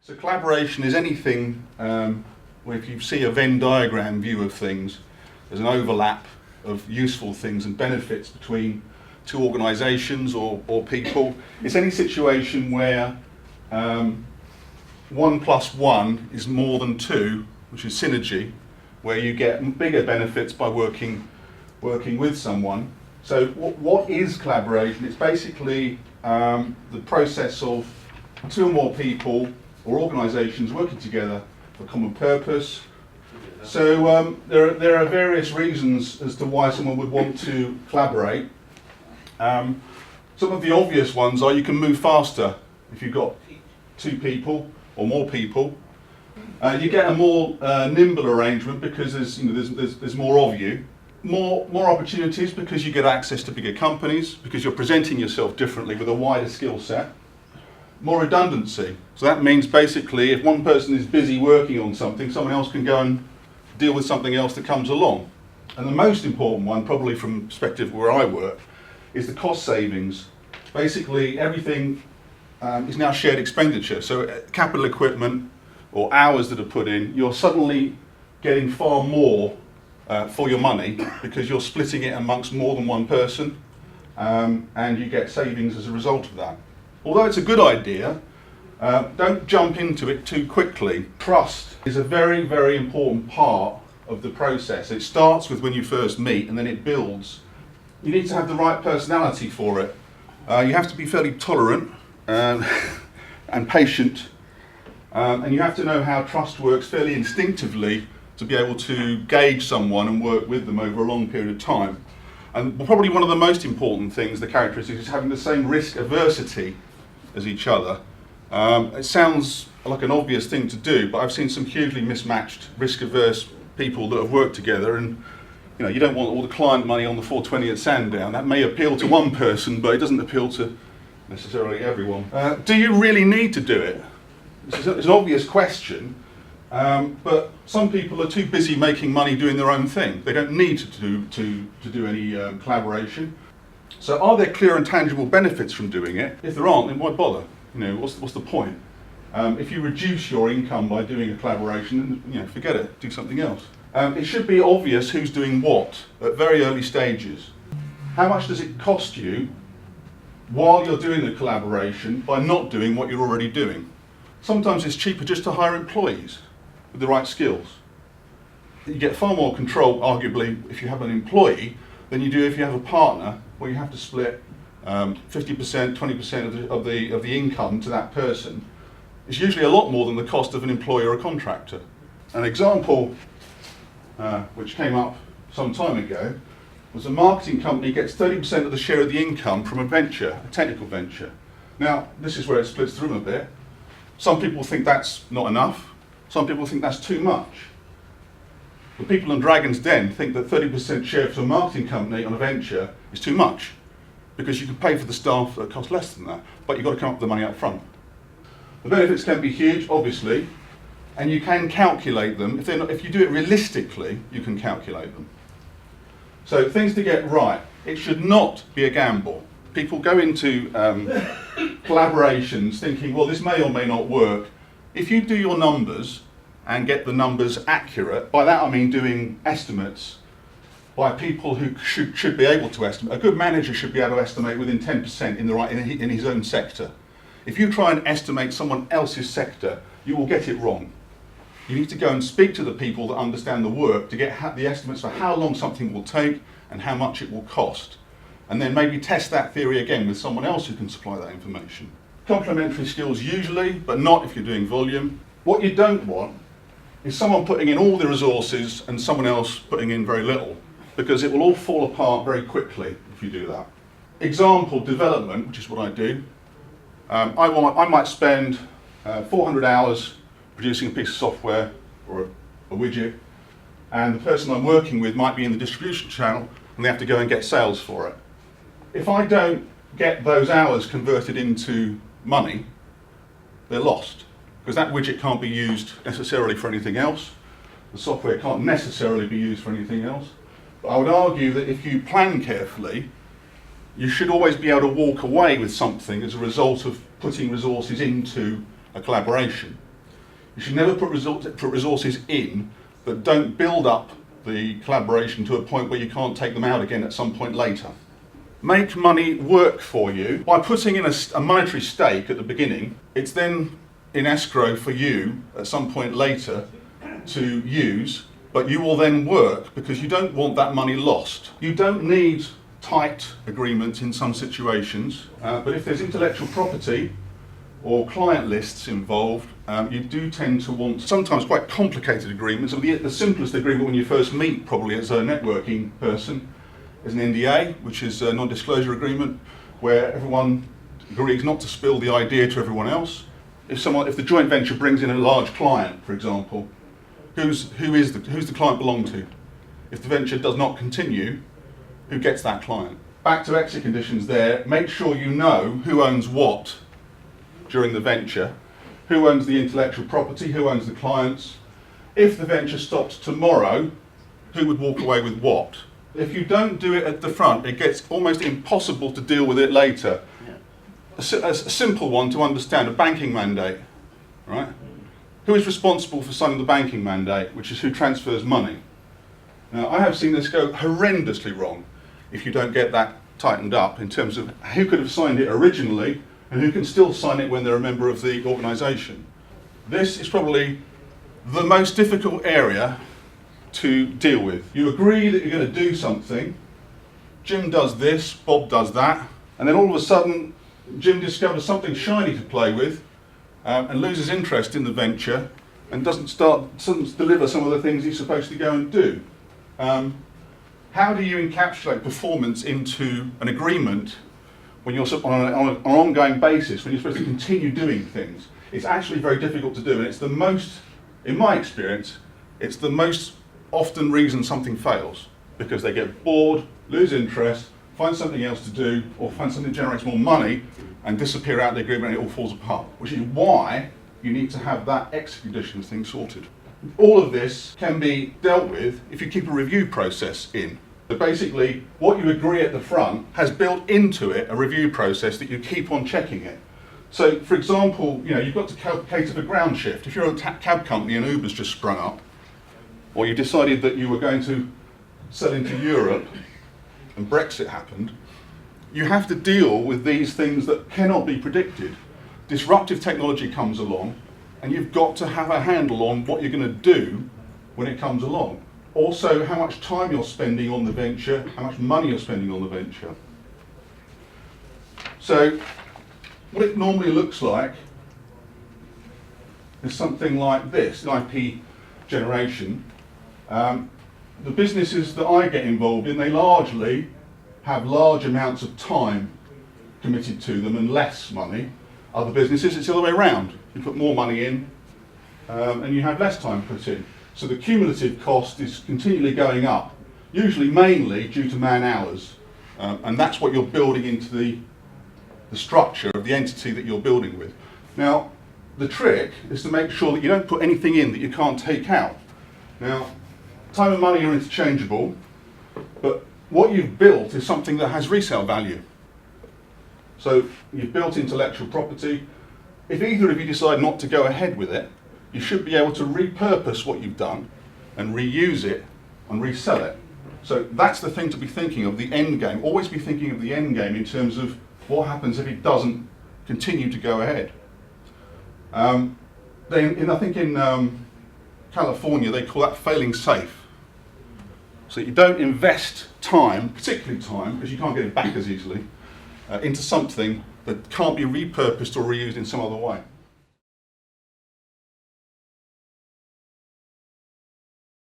So collaboration is anything where if you see a Venn diagram view of things, there's an overlap of useful things and benefits between two organisations or people. It's any situation where 1 + 1 is more than 2, which is synergy, where you get bigger benefits by working with someone. So what is collaboration? It's basically the process of two or more people or organisations working together for a common purpose. So there are various reasons as to why someone would want to collaborate. Some of the obvious ones are you can move faster if you've got two people or more people. You get a more nimble arrangement because there's more of you. More opportunities because you get access to bigger companies, because you're presenting yourself differently with a wider skill set. More redundancy. So that means basically if one person is busy working on something, someone else can go and deal with something else that comes along. And the most important one, probably from the perspective where I work, is the cost savings. Basically everything is now shared expenditure. So capital equipment or hours that are put in, you're suddenly getting far more for your money because you're splitting it amongst more than one person, and you get savings as a result of that. Although it's a good idea, don't jump into it too quickly. Trust is a very, very important part of the process. It starts with when you first meet and then it builds. You need to have the right personality for it. You have to be fairly tolerant and patient, and you have to know how trust works fairly instinctively to be able to gauge someone and work with them over a long period of time. And probably one of the most important things, the characteristics, is having the same risk aversity as each other. It sounds like an obvious thing to do, but I've seen some hugely mismatched, risk-averse people that have worked together, and you don't want all the client money on the 420 at Sandown. That may appeal to one person, but it doesn't appeal to necessarily everyone. Do you really need to do it? It's an obvious question, but some people are too busy making money doing their own thing. They don't need to do any collaboration. So are there clear and tangible benefits from doing it? If there aren't, then why bother? What's the point? If you reduce your income by doing a collaboration, then forget it, do something else. It should be obvious who's doing what at very early stages. How much does it cost you while you're doing the collaboration by not doing what you're already doing? Sometimes it's cheaper just to hire employees with the right skills. You get far more control, arguably, if you have an employee than you do if you have a partner, where you have to split 50%, 20% of the income to that person. It's usually a lot more than the cost of an employee or a contractor. An example which came up some time ago was a marketing company gets 30% of the share of the income from a venture, a technical venture. Now, this is where it splits the room a bit. Some people think that's not enough. Some people think that's too much. The people in Dragon's Den think that 30% share for a marketing company on a venture is too much, because you can pay for the staff that cost less than that, but you've got to come up with the money up front. The benefits can be huge, obviously, and you can calculate them. If you do it realistically, you can calculate them. So things to get right. It should not be a gamble. People go into collaborations thinking, well, this may or may not work. If you do your numbers and get the numbers accurate, by that I mean doing estimates by people who should be able to estimate. A good manager should be able to estimate within 10% in his own sector. If you try and estimate someone else's sector, you will get it wrong. You need to go and speak to the people that understand the work to get the estimates for how long something will take and how much it will cost. And then maybe test that theory again with someone else who can supply that information. Complementary skills usually, but not if you're doing volume. What you don't want is someone putting in all the resources and someone else putting in very little, because it will all fall apart very quickly if you do that. Example development, which is what I do. I might spend 400 hours producing a piece of software or a widget, and the person I'm working with might be in the distribution channel and they have to go and get sales for it. If I don't get those hours converted into money, they're lost, because that widget can't be used necessarily for anything else. The software can't necessarily be used for anything else. But I would argue that if you plan carefully, you should always be able to walk away with something as a result of putting resources into a collaboration. You should never put resources in that don't build up the collaboration to a point where you can't take them out again at some point later. Make money work for you by putting in a monetary stake at the beginning. It's then in escrow for you at some point later to use, but you will then work because you don't want that money lost. You don't need tight agreements in some situations, but if there's intellectual property or client lists involved, you do tend to want sometimes quite complicated agreements. The simplest agreement when you first meet, probably as a networking person, is an NDA, which is a non-disclosure agreement, where everyone agrees not to spill the idea to everyone else. If the joint venture brings in a large client, for example, who's the client belong to? If the venture does not continue, who gets that client? Back to exit conditions there, make sure you know who owns what during the venture, who owns the intellectual property, who owns the clients. If the venture stops tomorrow, who would walk away with what? If you don't do it at the front, it gets almost impossible to deal with it later. A simple one to understand, a banking mandate, right? Who is responsible for signing the banking mandate, which is who transfers money? Now, I have seen this go horrendously wrong if you don't get that tightened up in terms of who could have signed it originally and who can still sign it when they're a member of the organisation. This is probably the most difficult area to deal with. You agree that you're going to do something, Jim does this, Bob does that, and then all of a sudden Jim discovers something shiny to play with and loses interest in the venture and doesn't deliver some of the things he's supposed to go and do. How do you encapsulate performance into an agreement when you're on an ongoing basis, when you're supposed to continue doing things? It's actually very difficult to do, and it's the most, in my experience, it's the most often reason something fails, because they get bored, lose interest, find something else to do, or find something that generates more money, and disappear out of the agreement and it all falls apart, which is why you need to have that exit conditions thing sorted. All of this can be dealt with if you keep a review process in. So basically, what you agree at the front has built into it a review process that you keep on checking it. So, for example, you've got to cater for ground shift. If you're a cab company and Uber's just sprung up, or you decided that you were going to sell into Europe and Brexit happened, you have to deal with these things that cannot be predicted. Disruptive technology comes along, and you've got to have a handle on what you're going to do when it comes along. Also, how much time you're spending on the venture, how much money you're spending on the venture. So, what it normally looks like is something like this, IP generation. The businesses that I get involved in, they largely have large amounts of time committed to them and less money. Other businesses, it's the other way around. You put more money in and you have less time put in. So the cumulative cost is continually going up, usually mainly due to man hours. And that's what you're building into the structure of the entity that you're building with. Now, the trick is to make sure that you don't put anything in that you can't take out. Now, time and money are interchangeable, but what you've built is something that has resale value. So you've built intellectual property. If either of you decide not to go ahead with it, you should be able to repurpose what you've done and reuse it and resell it. So that's the thing to be thinking of, the end game. Always be thinking of the end game in terms of what happens if it doesn't continue to go ahead. I think in California, they call that failing safe. So you don't invest time, particularly time, because you can't get it back as easily, into something that can't be repurposed or reused in some other way.